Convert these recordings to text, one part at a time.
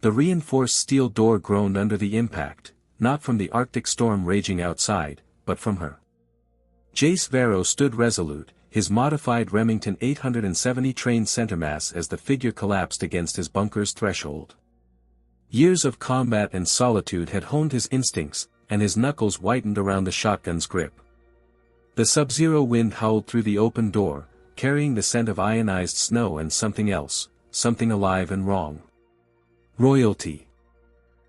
The reinforced steel door groaned under the impact, not from the Arctic storm raging outside, but from her. Jace Varro stood resolute, his modified Remington 870 trained centermass as the figure collapsed against his bunker's threshold. Years of combat and solitude had honed his instincts, and his knuckles whitened around the shotgun's grip. The sub-zero wind howled through the open door, carrying the scent of ionized snow and something else, something alive and wrong. Royalty.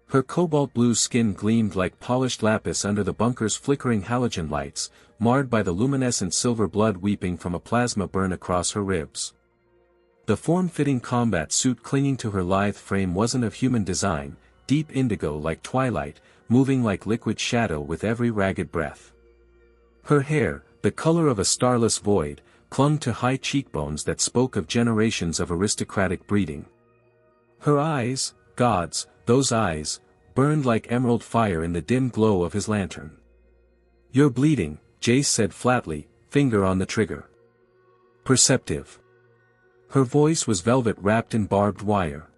Her cobalt blue skin gleamed like polished lapis under the bunker's flickering halogen lights, marred by the luminescent silver blood weeping from a plasma burn across her ribs. The form-fitting combat suit clinging to her lithe frame wasn't of human design, deep indigo like twilight, moving like liquid shadow with every ragged breath. Her hair, the color of a starless void, clung to high cheekbones that spoke of generations of aristocratic breeding. Her eyes, gods, those eyes, burned like emerald fire in the dim glow of his lantern. "You're bleeding," Jace said flatly, finger on the trigger. Perceptive. Her voice was velvet wrapped in barbed wire.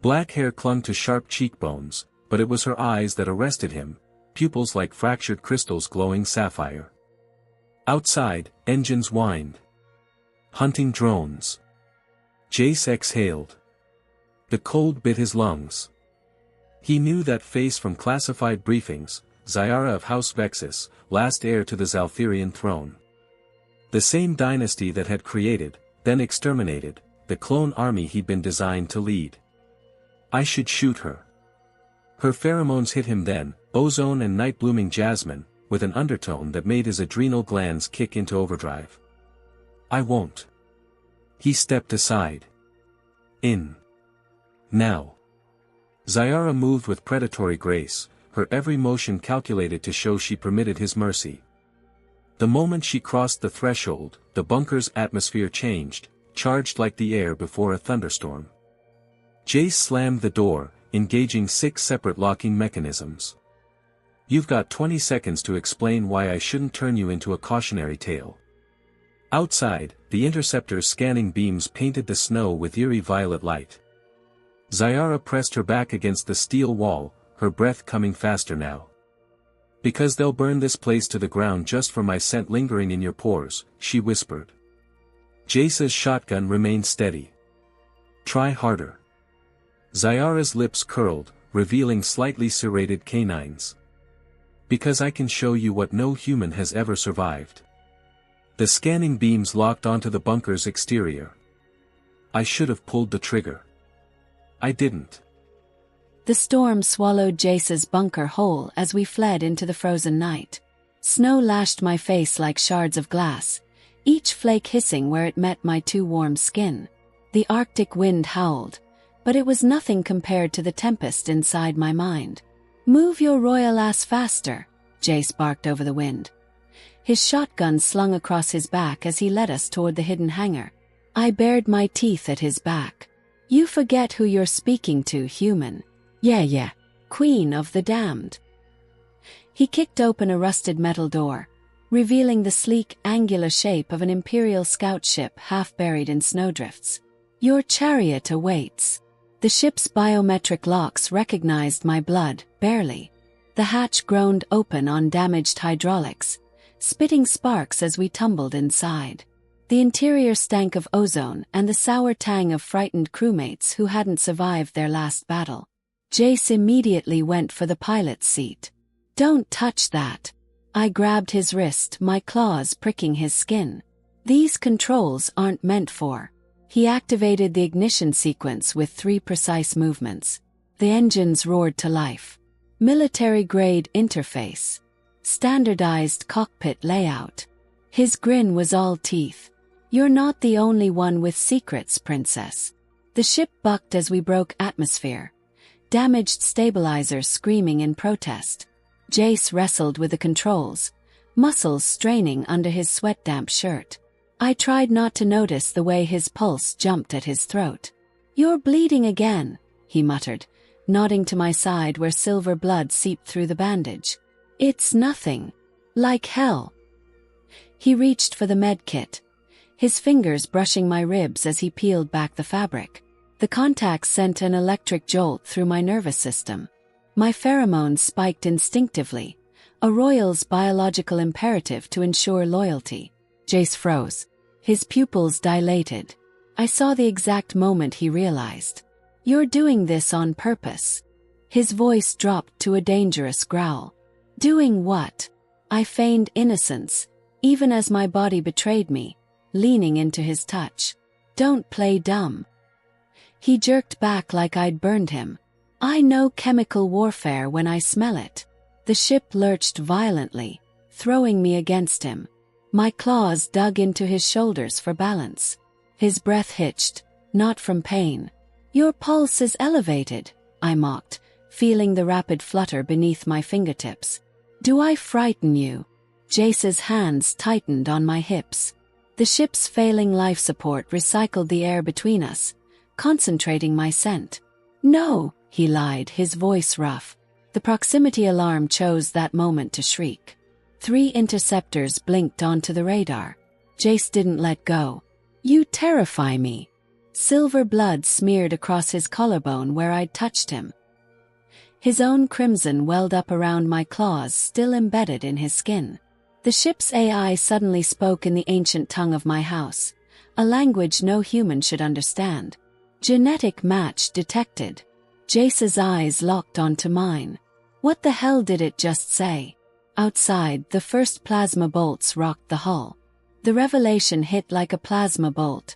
Black hair clung to sharp cheekbones, but it was her eyes that arrested him, pupils like fractured crystals glowing sapphire. Outside, engines whined. Hunting drones. Jace exhaled. The cold bit his lungs. He knew that face from classified briefings, Zyara of House Vexus, last heir to the Zalthirian throne. The same dynasty that had created, then exterminated, the clone army he'd been designed to lead. I should shoot her. Her pheromones hit him then, ozone and night-blooming jasmine, with an undertone that made his adrenal glands kick into overdrive. I won't. He stepped aside. In. Now. Zyara moved with predatory grace, her every motion calculated to show she permitted his mercy. The moment she crossed the threshold, the bunker's atmosphere changed, charged like the air before a thunderstorm. Jace slammed the door, engaging 6 separate locking mechanisms. You've got 20 seconds to explain why I shouldn't turn you into a cautionary tale. Outside, the interceptor's scanning beams painted the snow with eerie violet light. Zyara pressed her back against the steel wall, her breath coming faster now. Because they'll burn this place to the ground just for my scent lingering in your pores, she whispered. Jace's shotgun remained steady. Try harder. Zyara's lips curled, revealing slightly serrated canines. Because I can show you what no human has ever survived. The scanning beams locked onto the bunker's exterior. I should have pulled the trigger. I didn't. The storm swallowed Jace's bunker whole as we fled into the frozen night. Snow lashed my face like shards of glass, each flake hissing where it met my too warm skin. The Arctic wind howled, but it was nothing compared to the tempest inside my mind. Move your royal ass faster, Jace barked over the wind. His shotgun slung across his back as he led us toward the hidden hangar. I bared my teeth at his back. You forget who you're speaking to, human. Yeah, Queen of the Damned. He kicked open a rusted metal door, revealing the sleek, angular shape of an Imperial scout ship half buried in snowdrifts. Your chariot awaits. The ship's biometric locks recognized my blood, barely. The hatch groaned open on damaged hydraulics, spitting sparks as we tumbled inside. The interior stank of ozone and the sour tang of frightened crewmates who hadn't survived their last battle. Jace immediately went for the pilot's seat. Don't touch that. I grabbed his wrist, my claws pricking his skin. These controls aren't meant for. He activated the ignition sequence with 3 precise movements. The engines roared to life. Military-grade interface. Standardized cockpit layout. His grin was all teeth. You're not the only one with secrets, princess. The ship bucked as we broke atmosphere. Damaged stabilizers screaming in protest. Jace wrestled with the controls, muscles straining under his sweat-damp shirt. I tried not to notice the way his pulse jumped at his throat. You're bleeding again, he muttered, nodding to my side where silver blood seeped through the bandage. It's nothing. Like hell. He reached for the med kit, his fingers brushing my ribs as he peeled back the fabric. The contact sent an electric jolt through my nervous system. My pheromones spiked instinctively, a royal's biological imperative to ensure loyalty. Jace froze. His pupils dilated. I saw the exact moment he realized. "You're doing this on purpose." His voice dropped to a dangerous growl. "Doing what?" I feigned innocence, even as my body betrayed me, leaning into his touch. "Don't play dumb." He jerked back like I'd burned him. "I know chemical warfare when I smell it." The ship lurched violently, throwing me against him. My claws dug into his shoulders for balance. His breath hitched, not from pain. "Your pulse is elevated," I mocked, feeling the rapid flutter beneath my fingertips. "Do I frighten you?" Jace's hands tightened on my hips. The ship's failing life support recycled the air between us, concentrating my scent. "No," he lied, his voice rough. The proximity alarm chose that moment to shriek. 3 interceptors blinked onto the radar. Jace didn't let go. "You terrify me." Silver blood smeared across his collarbone where I'd touched him. His own crimson welled up around my claws, still embedded in his skin. The ship's AI suddenly spoke in the ancient tongue of my house, a language no human should understand. "Genetic match detected." Jace's eyes locked onto mine. What the hell did it just say? Outside, the first plasma bolts rocked the hull. The revelation hit like a plasma bolt.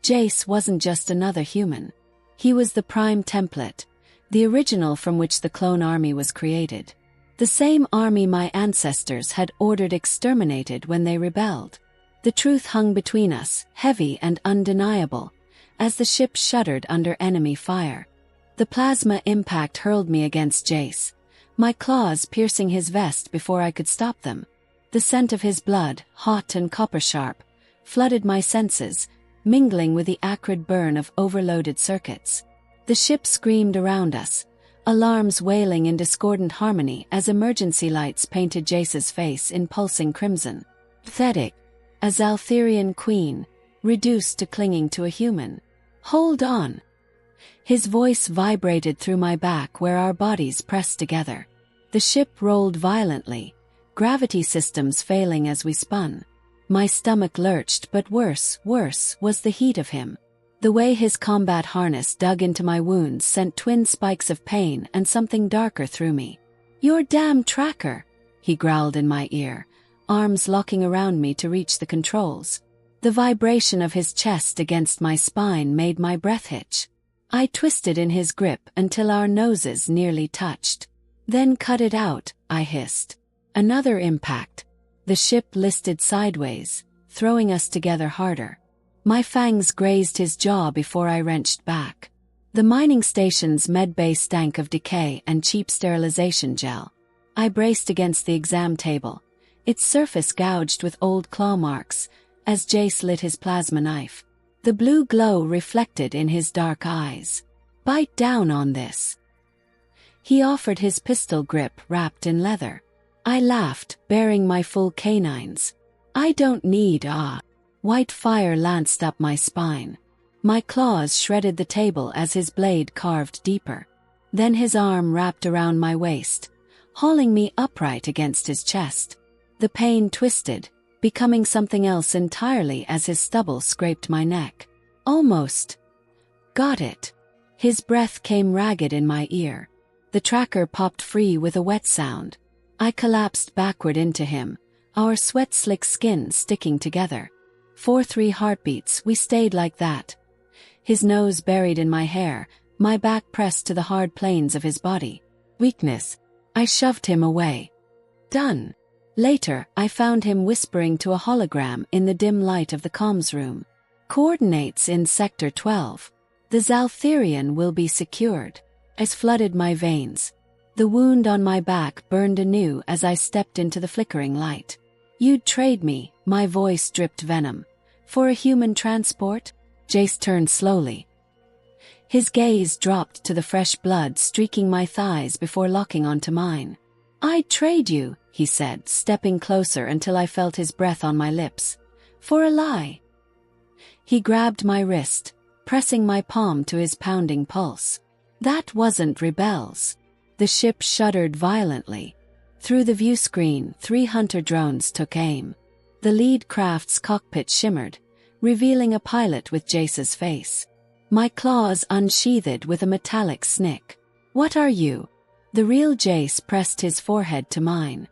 Jace wasn't just another human. He was the prime template, the original from which the clone army was created. The same army my ancestors had ordered exterminated when they rebelled. The truth hung between us, heavy and undeniable, as the ship shuddered under enemy fire. The plasma impact hurled me against Jace, my claws piercing his vest before I could stop them. The scent of his blood, hot and copper-sharp, flooded my senses, mingling with the acrid burn of overloaded circuits. The ship screamed around us, alarms wailing in discordant harmony as emergency lights painted Jace's face in pulsing crimson. Pathetic, a Zaltherian queen, reduced to clinging to a human. "Hold on." His voice vibrated through my back where our bodies pressed together. The ship rolled violently, gravity systems failing as we spun. My stomach lurched, but worse was the heat of him. The way his combat harness dug into my wounds sent twin spikes of pain and something darker through me. "Your damn tracker," he growled in my ear, arms locking around me to reach the controls. The vibration of his chest against my spine made my breath hitch. I twisted in his grip until our noses nearly touched. "Then cut it out," I hissed. Another impact. The ship listed sideways, throwing us together harder. My fangs grazed his jaw before I wrenched back. The mining station's medbay stank of decay and cheap sterilization gel. I braced against the exam table, its surface gouged with old claw marks, as Jace lit his plasma knife. The blue glow reflected in his dark eyes. "Bite down on this." He offered his pistol grip wrapped in leather. I laughed, baring my full canines. "I don't need White fire lanced up my spine. My claws shredded the table as his blade carved deeper. Then his arm wrapped around my waist, hauling me upright against his chest. The pain twisted, becoming something else entirely as his stubble scraped my neck. "Almost. Got it." His breath came ragged in my ear. The tracker popped free with a wet sound. I collapsed backward into him, our sweat-slick skin sticking together. 4-3 heartbeats, we stayed like that. His nose buried in my hair, my back pressed to the hard planes of his body. Weakness. I shoved him away. Done. Later, I found him whispering to a hologram in the dim light of the comms room. "Coordinates in Sector 12. The Zaltherian will be secured." Ice flooded my veins. The wound on my back burned anew as I stepped into the flickering light. "You'd trade me," my voice dripped venom, "for a human transport?" Jace turned slowly. His gaze dropped to the fresh blood streaking my thighs before locking onto mine. "I'd trade you," he said, stepping closer until I felt his breath on my lips. "For a lie." He grabbed my wrist, pressing my palm to his pounding pulse. That wasn't rebels. The ship shuddered violently. Through the view screen, 3 hunter drones took aim. The lead craft's cockpit shimmered, revealing a pilot with Jace's face. My claws unsheathed with a metallic snick. "What are you?" The real Jace pressed his forehead to mine.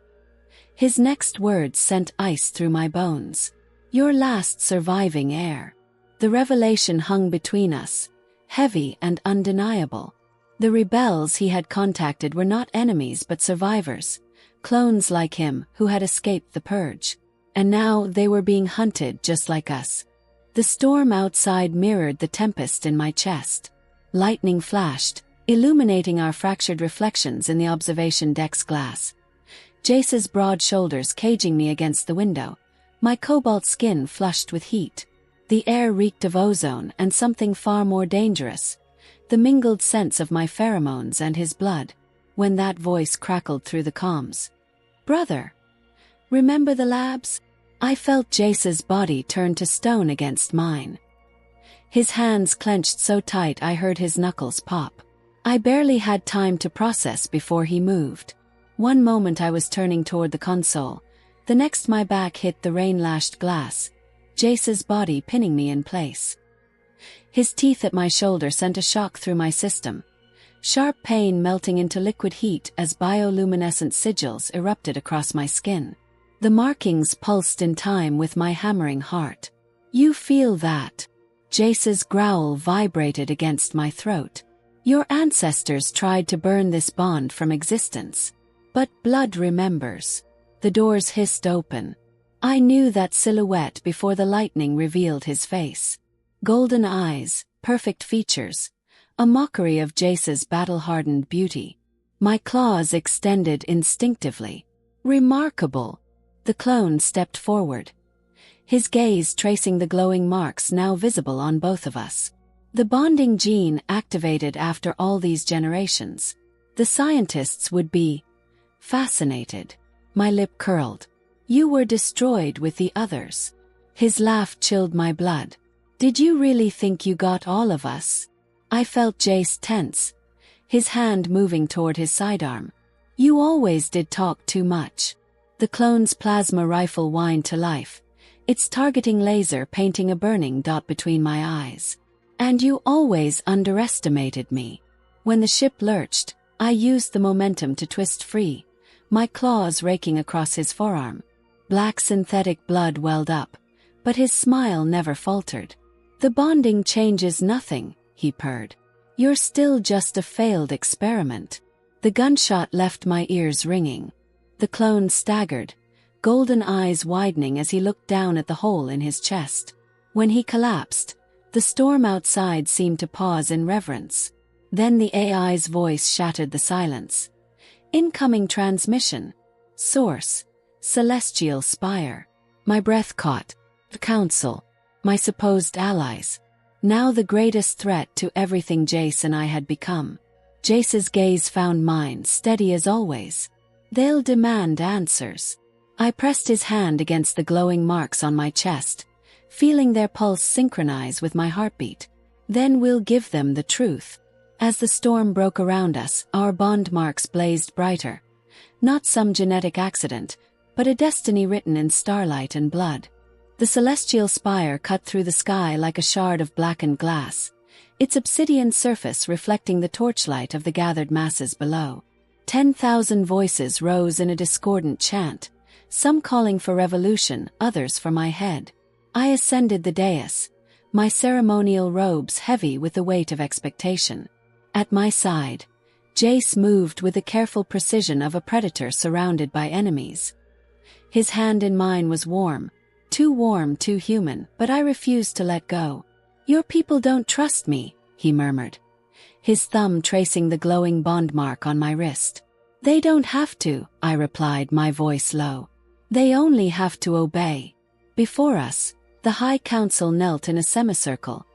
His next words sent ice through my bones. "Your last surviving heir." The revelation hung between us, heavy and undeniable. The rebels he had contacted were not enemies but survivors, clones like him who had escaped the purge. And now they were being hunted just like us. The storm outside mirrored the tempest in my chest. Lightning flashed, illuminating our fractured reflections in the observation deck's glass. Jace's broad shoulders caging me against the window, my cobalt skin flushed with heat. The air reeked of ozone and something far more dangerous, the mingled scents of my pheromones and his blood, when that voice crackled through the comms. "Brother, remember the labs?" I felt Jace's body turn to stone against mine. His hands clenched so tight I heard his knuckles pop. I barely had time to process before he moved. One moment I was turning toward the console, the next my back hit the rain-lashed glass, Jace's body pinning me in place. His teeth at my shoulder sent a shock through my system, sharp pain melting into liquid heat as bioluminescent sigils erupted across my skin. The markings pulsed in time with my hammering heart. "You feel that?" Jace's growl vibrated against my throat. "Your ancestors tried to burn this bond from existence. But blood remembers." The doors hissed open. I knew that silhouette before the lightning revealed his face. Golden eyes, perfect features, a mockery of Jace's battle-hardened beauty. My claws extended instinctively. "Remarkable." The clone stepped forward, his gaze tracing the glowing marks now visible on both of us. The bonding gene activated after all these generations. The scientists would be fascinated. My lip curled. "You were destroyed with the others." His laugh chilled my blood. "Did you really think you got all of us?" I felt Jace tense, his hand moving toward his sidearm. "You always did talk too much." The clone's plasma rifle whined to life, its targeting laser painting a burning dot between my eyes. "And you always underestimated me." When the ship lurched, I used the momentum to twist free, my claws raking across his forearm. Black synthetic blood welled up, but his smile never faltered. "The bonding changes nothing," he purred. "You're still just a failed experiment." The gunshot left my ears ringing. The clone staggered, golden eyes widening as he looked down at the hole in his chest. When he collapsed, the storm outside seemed to pause in reverence. Then the AI's voice shattered the silence. "Incoming transmission. Source, Celestial Spire." My breath caught. Council, my supposed allies. Now the greatest threat to everything Jace and I had become. Jace's gaze found mine, steady as always. "They'll demand answers." I pressed his hand against the glowing marks on my chest, feeling their pulse synchronize with my heartbeat. "Then we'll give them the truth." As the storm broke around us, our bond marks blazed brighter. Not some genetic accident, but a destiny written in starlight and blood. The celestial spire cut through the sky like a shard of blackened glass, its obsidian surface reflecting the torchlight of the gathered masses below. 10,000 voices rose in a discordant chant, some calling for revolution, others for my head. I ascended the dais, my ceremonial robes heavy with the weight of expectation. At my side, Jace moved with the careful precision of a predator surrounded by enemies. His hand in mine was warm, too human, but I refused to let go. "Your people don't trust me," he murmured, his thumb tracing the glowing bond mark on my wrist. "They don't have to," I replied, my voice low. "They only have to obey." Before us, the High Council knelt in a semicircle,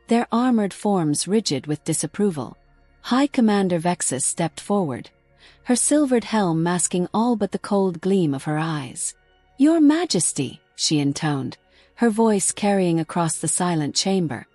their armored forms rigid with disapproval. High Commander Vexus stepped forward, her silvered helm masking all but the cold gleam of her eyes. "Your Majesty," she intoned, her voice carrying across the silent chamber.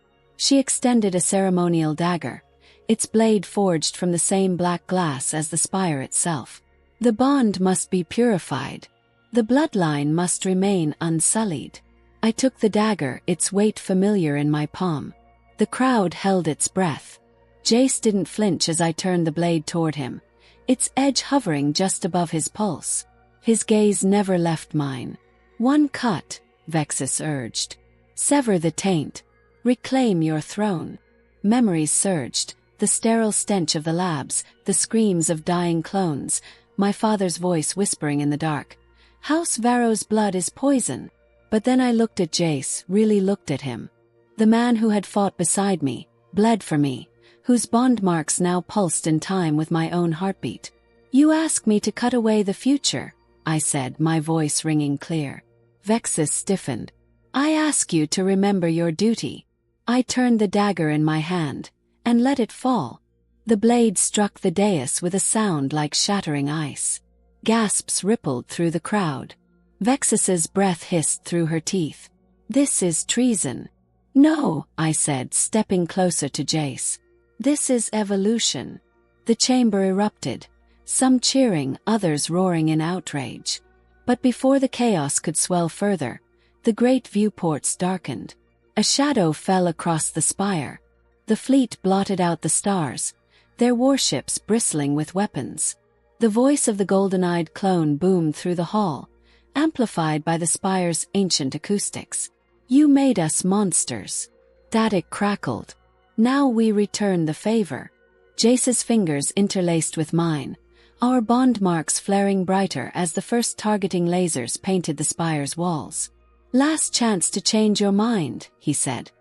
She extended a ceremonial dagger, its blade forged from the same black glass as the spire itself. The bond must be purified. The bloodline must remain unsullied. I took the dagger, its weight familiar in my palm. The crowd held its breath. Jace didn't flinch as I turned the blade toward him, its edge hovering just above his pulse. His gaze never left mine. "One cut," Vexus urged. "Sever the taint. Reclaim your throne." Memories surged, the sterile stench of the labs, the screams of dying clones, my father's voice whispering in the dark, "House Varro's blood is poison." But then I looked at Jace, really looked at him. The man who had fought beside me, bled for me, whose bond marks now pulsed in time with my own heartbeat. "You ask me to cut away the future," I said, my voice ringing clear. Vexus stiffened. "I ask you to remember your duty." I turned the dagger in my hand, and let it fall. The blade struck the dais with a sound like shattering ice. Gasps rippled through the crowd. Vexus's breath hissed through her teeth. "This is treason." "No," I said, stepping closer to Jace. "This is evolution." The chamber erupted, some cheering, others roaring in outrage. But before the chaos could swell further, the great viewports darkened. A shadow fell across the spire. The fleet blotted out the stars, their warships bristling with weapons. The voice of the golden-eyed clone boomed through the hall, amplified by the spire's ancient acoustics. "You made us monsters." Static crackled. "Now we return the favor." Jace's fingers interlaced with mine, our bond marks flaring brighter as the first targeting lasers painted the spire's walls. "Last chance to change your mind," he said,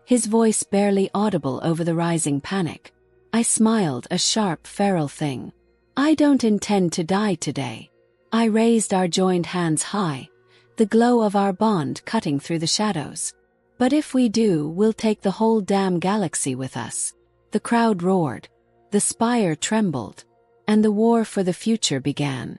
his voice barely audible over the rising panic. I smiled, a sharp, feral thing. "I don't intend to die today." I raised our joined hands high, the glow of our bond cutting through the shadows. "But if we do, we'll take the whole damn galaxy with us." The crowd roared. The spire trembled. And the war for the future began.